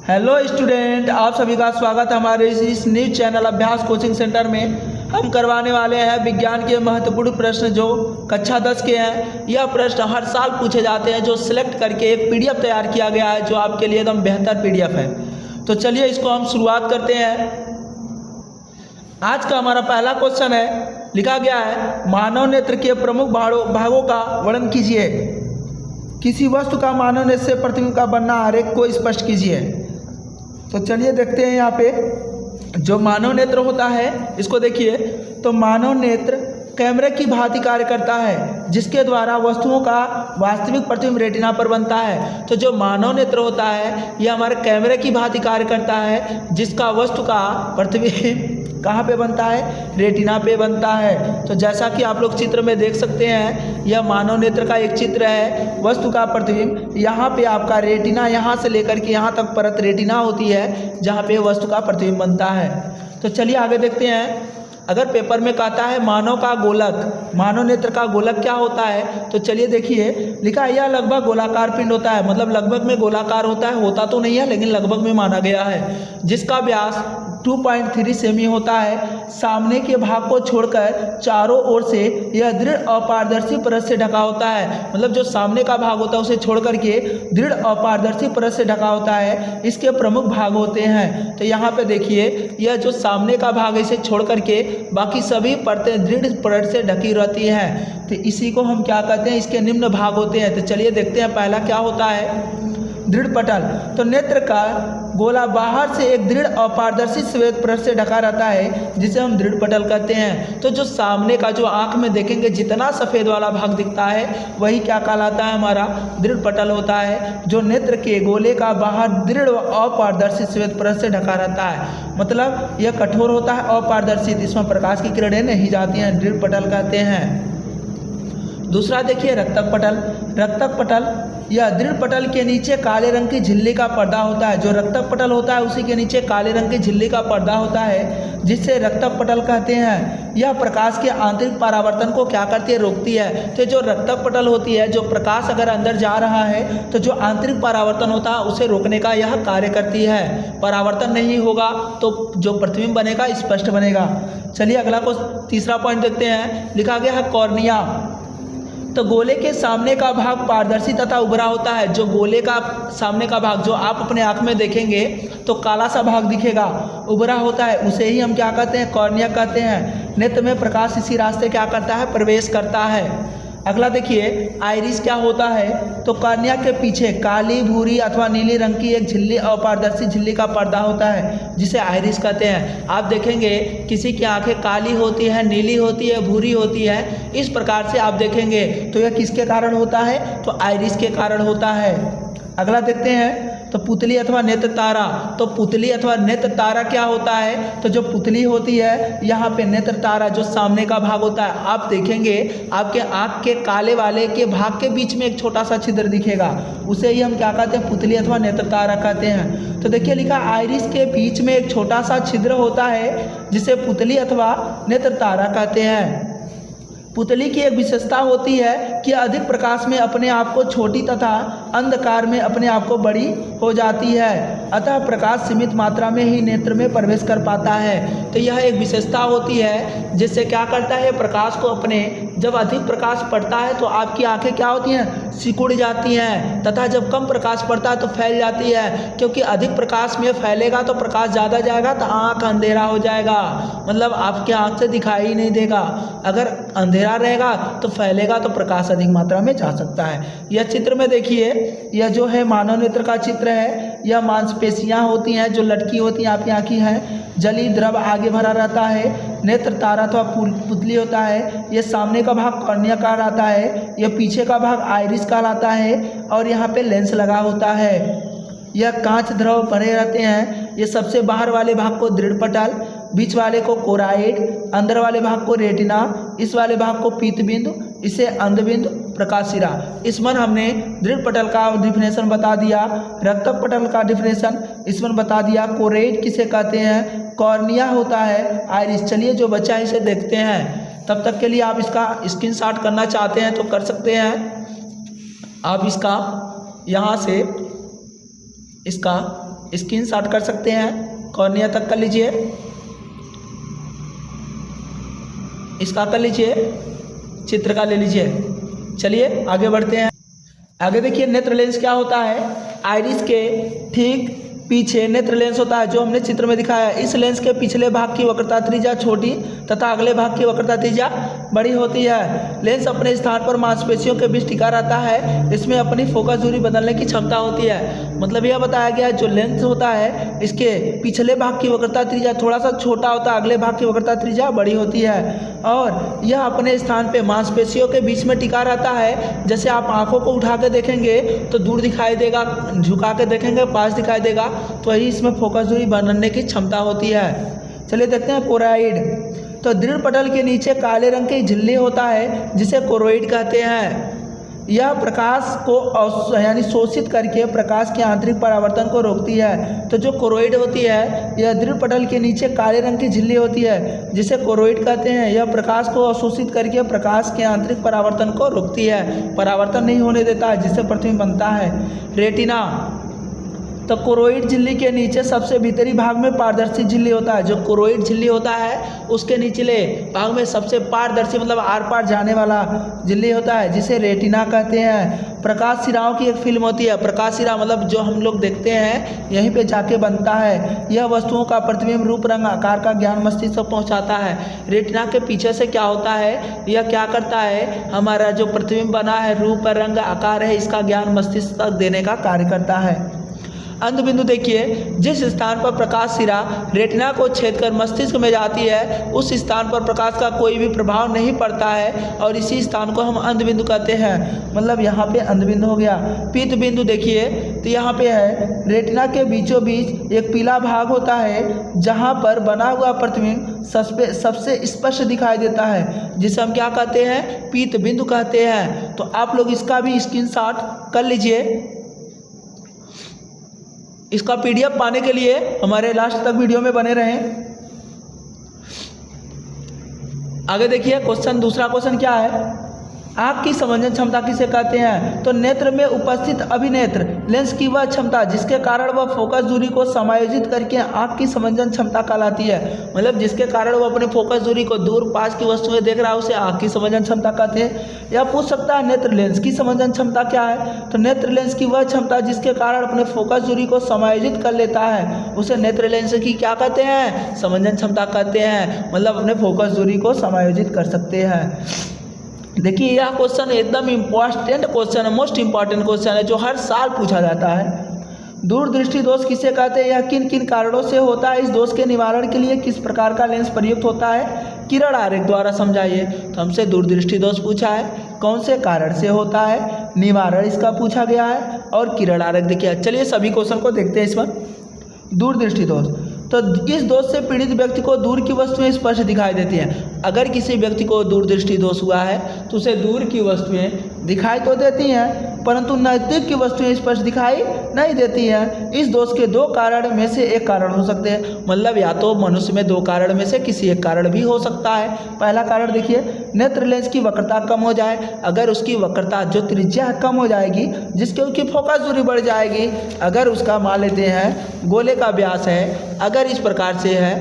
Hello student, आप सभी का स्वागत है हमारे इस न्यूज चैनल अभ्यास कोचिंग सेंटर में। हम करवाने वाले हैं विज्ञान के महत्वपूर्ण प्रश्न जो कक्षा 10 के हैं। यह प्रश्न हर साल पूछे जाते हैं, जो सिलेक्ट करके एक पीडीएफ तैयार किया गया है, जो आपके लिए एकदम बेहतर पीडीएफ है। तो चलिए इसको हम शुरुआत करते हैं। आज का हमारा पहला क्वेश्चन है, लिखा गया है मानव नेत्र के प्रमुख भागों का वर्णन कीजिए। किसी वस्तु का मानव नेत्र से प्रतिबिंब का बनना आरेख को स्पष्ट कीजिए। तो चलिए देखते हैं यहाँ पे जो मानव नेत्र होता है, इसको देखिए। तो मानव नेत्र कैमरे की भांति कार्य करता है, जिसके द्वारा वस्तुओं का वास्तविक प्रतिबिंब रेटिना पर बनता है। तो जो मानव नेत्र होता है यह हमारे कैमरे की भांति कार्य करता है, जिसका वस्तु का प्रतिबिंब कहाँ पे बनता है? रेटिना पे बनता है। तो जैसा कि आप लोग चित्र में देख सकते हैं, यह मानव नेत्र का एक चित्र है। वस्तु का प्रतिबिंब यहाँ पे आपका रेटिना, यहाँ से लेकर के यहाँ तक परत रेटिना होती है, जहाँ पे वस्तु का प्रतिबिंब बनता है। तो चलिए आगे देखते हैं। अगर पेपर में कहता है मानव का गोलक, मानव नेत्र का गोलक क्या होता है, तो चलिए देखिए। लिखा है यह लगभग गोलाकार पिंड होता है, मतलब लगभग में गोलाकार होता है, होता तो नहीं है लेकिन लगभग में माना गया है, जिसका व्यास 2.3 सेमी होता है। सामने के भाग को छोड़कर चारों ओर से यह दृढ़ अपारदर्शी परत से ढका होता है, मतलब जो सामने का भाग होता है उसे छोड़ करके दृढ़ अपारदर्शी परत से ढका होता है। इसके प्रमुख भाग होते हैं। तो यहाँ पे देखिए, यह जो सामने का भाग है इसे छोड़ करके बाकी सभी परतें दृढ़ परत से ढकी रहती हैं। तो इसी को हम क्या कहते हैं? इसके निम्न भाग होते हैं। तो चलिए देखते हैं पहला क्या होता है, दृढ़ पटल। तो नेत्र का गोला बाहर से एक दृढ़ अपारदर्शी श्वेत परत से ढका रहता है, जिसे हम दृढ़ पटल कहते हैं। तो जो सामने का जो आंख में देखेंगे जितना सफ़ेद वाला भाग दिखता है वही क्या कहलाता है? हमारा दृढ़ पटल होता है। जो नेत्र के गोले का बाहर दृढ़ अपारदर्शी श्वेत परत से ढका रहता है, मतलब यह कठोर होता है, अपारदर्शी, इसमें प्रकाश की किरणें नहीं जाती हैं, दृढ़ पटल कहते हैं। दूसरा देखिए रक्तक पटल। रक्तक पटल यह दृढ़ पटल के नीचे काले रंग की झिल्ली का पर्दा होता है। जो रक्तक पटल होता है उसी के नीचे काले रंग की झिल्ली का पर्दा होता है, जिससे रक्तक पटल कहते हैं। यह प्रकाश के आंतरिक परावर्तन को क्या करती है? रोकती है। तो जो रक्तक पटल होती है, जो प्रकाश अगर अंदर जा रहा है तो जो आंतरिक परावर्तन होता है उसे रोकने का यह कार्य करती है। परावर्तन नहीं होगा तो जो प्रतिबिंब बनेगा स्पष्ट बनेगा। चलिए अगला को तीसरा पॉइंट देखते हैं। लिखा गया है कॉर्निया। तो गोले के सामने का भाग पारदर्शी तथा उभरा होता है। जो गोले का सामने का भाग जो आप अपने आँख में देखेंगे तो काला सा भाग दिखेगा, उभरा होता है, उसे ही हम क्या कहते हैं? कॉर्निया कहते हैं। नेत्र में प्रकाश इसी रास्ते क्या करता है? प्रवेश करता है। अगला देखिए आइरिस क्या होता है। तो कॉर्निया के पीछे काली, भूरी अथवा नीली रंग की एक झिल्ली, अपारदर्शी झिल्ली का पर्दा होता है, जिसे आइरिस कहते हैं। आप देखेंगे किसी की आंखें काली होती है, नीली होती है, भूरी होती है, इस प्रकार से आप देखेंगे। तो यह किसके कारण होता है? तो आइरिस के कारण होता है। अगला देखते हैं तो पुतली अथवा नेत्र तारा। तो पुतली अथवा नेत्र तारा क्या होता है? तो जो पुतली होती है, यहाँ पे नेत्र तारा जो सामने का भाग होता है, आप देखेंगे आपके आँख के काले वाले के भाग के बीच में एक छोटा सा छिद्र दिखेगा, उसे ही हम क्या कहते हैं? पुतली अथवा नेत्र तारा कहते हैं। तो देखिए लिखा आइरिस के बीच में एक छोटा सा छिद्र होता है, जिसे पुतली अथवा नेत्र तारा कहते हैं। पुतली की एक विशेषता होती है कि अधिक प्रकाश में अपने आप को छोटी तथा अंधकार में अपने आप को बड़ी हो जाती है, अतः प्रकाश सीमित मात्रा में ही नेत्र में प्रवेश कर पाता है। तो यह एक विशेषता होती है जिससे क्या करता है? प्रकाश को अपने, जब अधिक प्रकाश पड़ता है तो आपकी आंखें क्या होती हैं? सिकुड़ जाती हैं, तथा जब कम प्रकाश पड़ता है तो फैल जाती है, क्योंकि अधिक प्रकाश में फैलेगा तो प्रकाश ज़्यादा जाएगा तो आँख अंधेरा हो जाएगा, मतलब आपके आँख से दिखाई ही नहीं देगा। अगर अंधेरा रहेगा तो फैलेगा तो प्रकाश अधिक मात्रा में जा सकता है। यह चित्र में देखिए, यह जो है मानव नेत्र का चित्र है। यह मांसपेशियां होती हैं जो लटकी होती हैं, आपकी आँखें हैं, जली द्रव आगे भरा रहता है। नेत्र तारा अथवा पुतली होता है। यह सामने का भाग कॉर्निया कहलाता है, यह पीछे का भाग आइरिस कहलाता है, और यहाँ पे लेंस लगा होता है। यह कांच द्रव भरे रहते हैं। ये सबसे बाहर वाले भाग को दृढ़ पटल, बीच वाले को कोराइड, अंदर वाले भाग को रेटिना, इस वाले भाग को पीतबिंदु, इसे अंधबिंदु, प्रकाशिरा। इसमें हमने दृढ़ पटल का डिफिनेशन बता दिया, रक्तक पटल का डिफिनेशन इसमें बता दिया, कोराइड किसे कहते हैं, कॉर्निया होता है, आइरिस। चलिए जो बच्चा है इसे देखते हैं। तब तक के लिए आप इसका स्क्रीनशॉट करना चाहते हैं तो कर सकते हैं। आप इसका यहाँ से इसका स्क्रीनशॉट कर सकते हैं, कॉर्निया तक कर लीजिए, इसका कर लीजिए, चित्र का ले लीजिए। चलिए आगे बढ़ते हैं। आगे देखिए नेत्र लेंस क्या होता है। आइरिस के ठीक पीछे नेत्र लेंस होता है, जो हमने चित्र में दिखाया है। इस लेंस के पिछले भाग की वक्रता त्रिज्या छोटी तथा अगले भाग की वक्रता त्रिज्या बड़ी होती है। लेंस अपने स्थान पर मांसपेशियों के बीच टिका रहता है। इसमें अपनी फोकस दूरी बदलने की क्षमता होती है। मतलब यह बताया गया है जो लेंस होता है इसके पिछले भाग की वक्रता त्रिज्या थोड़ा सा छोटा होता है, अगले भाग की वक्रता त्रिज्या बड़ी होती है, और यह अपने स्थान पर मांसपेशियों के बीच में टिका रहता है। जैसे आप आंखों को उठा के देखेंगे तो दूर दिखाई देगा, झुका के देखेंगे पास दिखाई देगा, तो वही इसमें फोकस दूरी बनने की क्षमता होती है। चलिए देखते हैं कोरोइड। तो दृढ़ पटल के नीचे काले रंग की झिल्ली होता है जिसे कोरोइड कहते हैं। यह प्रकाश को यानी शोषित करके प्रकाश के आंतरिक परावर्तन को रोकती है। तो जो कोरोइड होती है यह दृढ़ पटल के नीचे काले रंग की झिल्ली होती है जिसे कोरोइड कहते हैं। यह प्रकाश को अवशोषित करके प्रकाश के आंतरिक परावर्तन को रोकती है, परावर्तन नहीं होने देता है, जिससे प्रतिबिंब बनता है। रेटिना। तो कोरोइड झिल्ली के नीचे सबसे भीतरी भाग में पारदर्शी झिल्ली होता है। जो कोरोइड झिल्ली होता है उसके निचले भाग में सबसे पारदर्शी मतलब आर पार जाने वाला झिल्ली होता है, जिसे रेटिना कहते हैं। प्रकाश सिराओं की एक फिल्म होती है। प्रकाश सिरा मतलब जो हम लोग देखते हैं यहीं पे जाके बनता है। यह वस्तुओं का प्रतिबिंब, रूप, रंग, आकार का ज्ञान मस्तिष्क तक पहुँचाता है। रेटिना के पीछे से क्या होता है, यह क्या करता है, हमारा जो प्रतिबिंब बना है, रूप, रंग, आकार है, इसका ज्ञान मस्तिष्क तक देने का कार्य करता है। अंध बिंदु देखिए, जिस स्थान पर प्रकाश सिरा रेटिना को छेद कर मस्तिष्क में जाती है उस स्थान पर प्रकाश का कोई भी प्रभाव नहीं पड़ता है और इसी स्थान को हम अंध बिंदु कहते हैं। मतलब यहाँ पे अंध बिंदु हो गया। पीत बिंदु देखिए, तो यहाँ पे है रेटिना के बीचों बीच एक पीला भाग होता है जहाँ पर बना हुआ प्रतिबिंब सबसे स्पष्ट दिखाई देता है, जिसे हम क्या कहते हैं, पीत बिंदु कहते हैं। तो आप लोग इसका भी स्क्रीनशॉट कर लीजिए। इसका पीडीएफ पाने के लिए हमारे लास्ट तक वीडियो में बने रहें। आगे देखिए क्वेश्चन, दूसरा क्वेश्चन क्या है, आँख की समंजन क्षमता किसे कहते हैं। तो नेत्र में उपस्थित अभिनेत्र लेंस की वह क्षमता जिसके कारण वह फोकस दूरी को समायोजित करके आँख की समंजन क्षमता कहलाती है। मतलब जिसके कारण वह अपने फोकस दूरी को दूर पास की वस्तुएं देख रहा है उसे आँख की समंजन क्षमता कहते हैं। यह पूछ सकता है नेत्र लेंस की समंजन क्षमता क्या है। तो नेत्र लेंस की वह क्षमता जिसके कारण अपने फोकस दूरी को समायोजित कर लेता है उसे नेत्र लेंस की क्या कहते हैं, समंजन क्षमता कहते हैं। मतलब अपने फोकस दूरी को समायोजित कर सकते हैं। देखिए यह क्वेश्चन एकदम इम्पोर्टेंट क्वेश्चन है, मोस्ट इम्पॉर्टेंट क्वेश्चन है जो हर साल पूछा जाता है। दूरदृष्टि दोष किसे कहते हैं, यह किन किन कारणों से होता है, इस दोष के निवारण के लिए किस प्रकार का लेंस प्रयुक्त होता है, किरण आरेख द्वारा समझाइए। तो हमसे दूरदृष्टि दोष पूछा है, कौन से कारण से होता है, निवारण इसका पूछा गया है, और किरण आरेख देखिए। चलिए सभी क्वेश्चन को देखते हैं। इसमें दूरदृष्टि दोष, तो इस दोष से पीड़ित व्यक्ति को दूर की वस्तुएं स्पष्ट दिखाई देती हैं। अगर किसी व्यक्ति को दूरदृष्टि दोष हुआ है तो उसे दूर की वस्तुएं दिखाई तो देती हैं परंतु नज़दीक की वस्तुएं स्पष्ट दिखाई नहीं देती हैं। इस दोष के दो कारण में से एक कारण हो सकते हैं। मतलब या तो मनुष्य में दो कारण में से किसी एक कारण भी हो सकता है। पहला कारण देखिए, नेत्र लेंस की वक्रता कम हो जाए। अगर उसकी वक्रता जो त्रिज्या कम हो जाएगी जिसके उसकी फोकस दूरी बढ़ जाएगी। अगर उसका मान लेते हैं गोले का व्यास है, अगर इस प्रकार से है,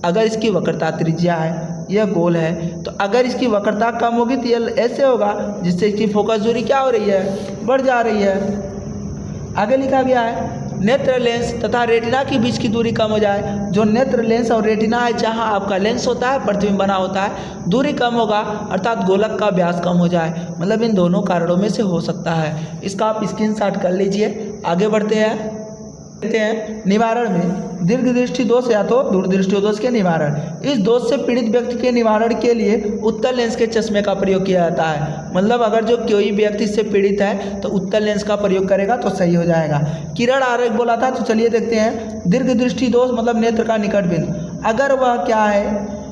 अगर इसकी वक्रता त्रिज्या है, यह गोल है, तो अगर इसकी वक्रता कम होगी तो यह ऐसे होगा जिससे इसकी फोकस दूरी क्या हो रही है, बढ़ जा रही है। आगे लिखा गया है नेत्र लेंस तथा रेटिना के बीच की दूरी कम हो जाए। जो नेत्र लेंस और रेटिना है जहां आपका लेंस होता है, प्रतिबिंब बना होता है, दूरी कम होगा अर्थात गोलक का व्यास कम हो जाए। मतलब इन दोनों कारणों में से हो सकता है। इसका आप स्क्रीनशॉट कर लीजिए। आगे बढ़ते हैं निवारण में दीर्घ दृष्टि दोष या तो दूरदृष्टि दोष के निवारण। इस दोष से पीड़ित व्यक्ति के निवारण के लिए उत्तल लेंस के चश्मे का प्रयोग किया जाता है। मतलब अगर जो कोई व्यक्ति इससे पीड़ित है तो उत्तल लेंस का प्रयोग करेगा तो सही हो जाएगा। किरण आरेख बोला था, तो चलिए देखते हैं। दीर्घ दृष्टि दोष मतलब नेत्र का निकट बिंदु, अगर वह क्या है,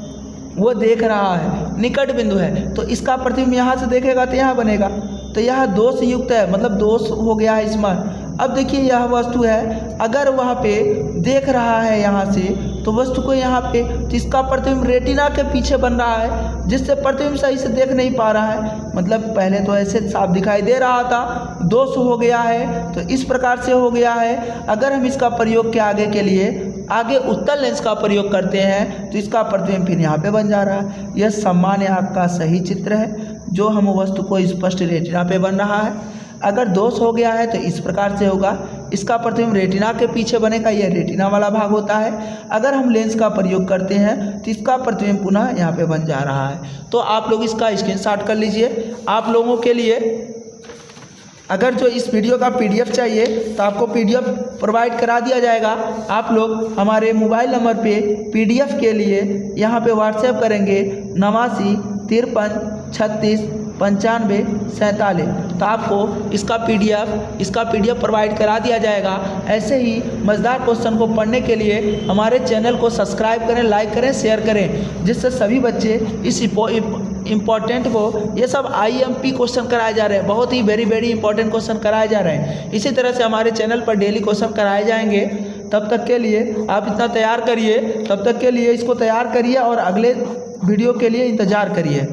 वो देख रहा है, निकट बिंदु है, तो इसका प्रतिबिंब यहाँ से देखेगा तो यहाँ बनेगा, तो यह दोष युक्त है, मतलब दोष हो गया है इसमें। अब देखिए यह वस्तु है, अगर वहाँ पे देख रहा है यहाँ से तो वस्तु को यहाँ पे, तो इसका प्रतिबिंब रेटिना के पीछे बन रहा है, जिससे प्रतिबिंब सही से देख नहीं पा रहा है। मतलब पहले तो ऐसे साफ दिखाई दे रहा था, दोष हो गया है, तो इस प्रकार से हो गया है। अगर हम इसका प्रयोग के आगे के लिए आगे उत्तल लेंस का प्रयोग करते हैं तो इसका प्रतिबिंब फिर यहाँ पे बन जा रहा है। यह सामान्य आँख का सही चित्र है, जो हम वस्तु को स्पष्ट रेटिना पे बन रहा है। अगर दोष हो गया है तो इस प्रकार से होगा, इसका प्रतिबिंब रेटिना के पीछे बनेगा, यह रेटिना वाला भाग होता है। अगर हम लेंस का प्रयोग करते हैं तो इसका प्रतिबिंब पुनः यहाँ पे बन जा रहा है। तो आप लोग इसका स्क्रीनशॉट कर लीजिए। आप लोगों के लिए अगर जो इस वीडियो का PDF चाहिए तो आपको PDF प्रोवाइड करा दिया जाएगा। आप लोग हमारे मोबाइल नंबर पे PDF के लिए यहाँ पे व्हाट्सएप करेंगे 89 53 36 95 47, तो आपको इसका PDF प्रोवाइड करा दिया जाएगा। ऐसे ही मज़ेदार क्वेश्चन को पढ़ने के लिए हमारे चैनल को सब्सक्राइब करें, लाइक करें, शेयर करें, जिससे सभी बच्चे इस इम्पॉर्टेंट को, ये सब IMP क्वेश्चन कराए जा रहे हैं, बहुत ही वेरी इंपॉर्टेंट क्वेश्चन कराए जा रहे हैं। इसी तरह से हमारे चैनल पर डेली क्वेश्चन कराए जाएंगे। तब तक के लिए आप इतना तैयार करिए, तब तक के लिए इसको तैयार करिए और अगले वीडियो के लिए इंतज़ार करिए।